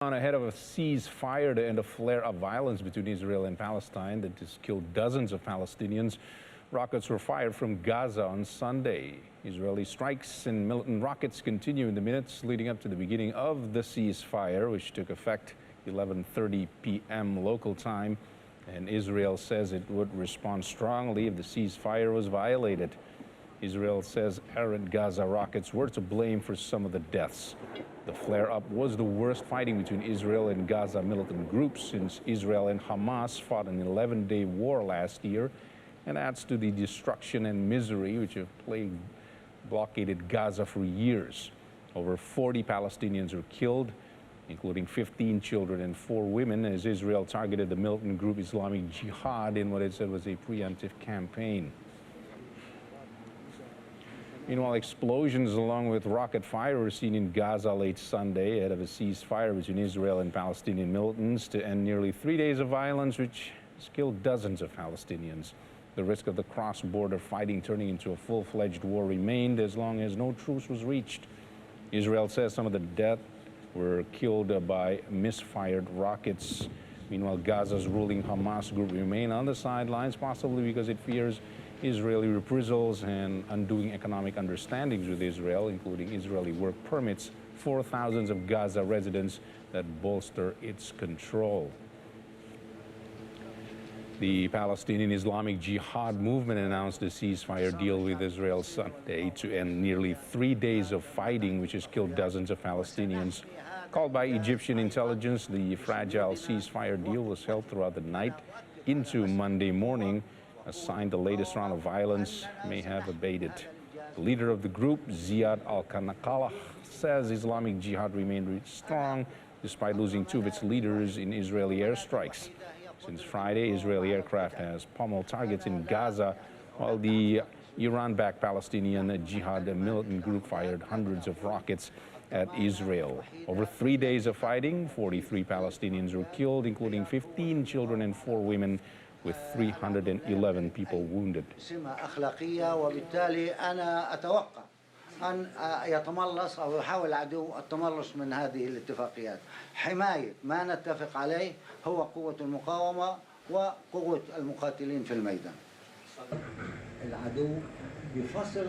Ahead of a ceasefire to end a flare of violence between Israel and Palestine that has killed dozens of Palestinians, rockets were fired from Gaza on Sunday. Israeli strikes and militant rockets continue in the minutes leading up to the beginning of the ceasefire, which took effect 11:30 p.m. local time. And Israel says it would respond strongly if the ceasefire was violated. Israel says errant Gaza rockets were to blame for some of the deaths. The flare-up was the worst fighting between Israel and Gaza militant groups since Israel and Hamas fought an 11-day war last year, and adds to the destruction and misery which have blockaded Gaza for years. Over 40 Palestinians were killed, including 15 children and 4 women, as Israel targeted the militant group Islamic Jihad in what it said was a preemptive campaign. Meanwhile, explosions along with rocket fire were seen in Gaza late Sunday ahead of a ceasefire between Israel and Palestinian militants to end nearly 3 days of violence, which has killed dozens of Palestinians. The risk of the cross-border fighting turning into a full-fledged war remained as long as no truce was reached. Israel says some of the dead were killed by misfired rockets. Meanwhile, Gaza's ruling Hamas group remain on the sidelines, possibly because it fears Israeli reprisals and undoing economic understandings with Israel, including Israeli work permits for thousands of Gaza residents that bolster its control. The Palestinian Islamic Jihad movement announced a ceasefire deal with Israel Sunday to end nearly 3 days of fighting, which has killed dozens of Palestinians. Called by Egyptian intelligence, the fragile ceasefire deal was held throughout the night into Monday morning, a sign the latest round of violence may have abated. The leader of the group, Ziad al-Kanaqalah, says Islamic Jihad remained strong despite losing 2 of its leaders in Israeli airstrikes. Since Friday, Israeli aircraft has pummeled targets in Gaza, while the Iran-backed Palestinian Jihad militant group fired hundreds of rockets at Israel. Over 3 days of fighting, 43 Palestinians were killed, including 15 children and 4 women, with 311 people wounded. أن يتملص أو يحاول العدو التملص من هذه الاتفاقيات. حماية ما نتفق عليه هو قوة المقاومة وقوة المقاتلين في الميدان. العدو بفصل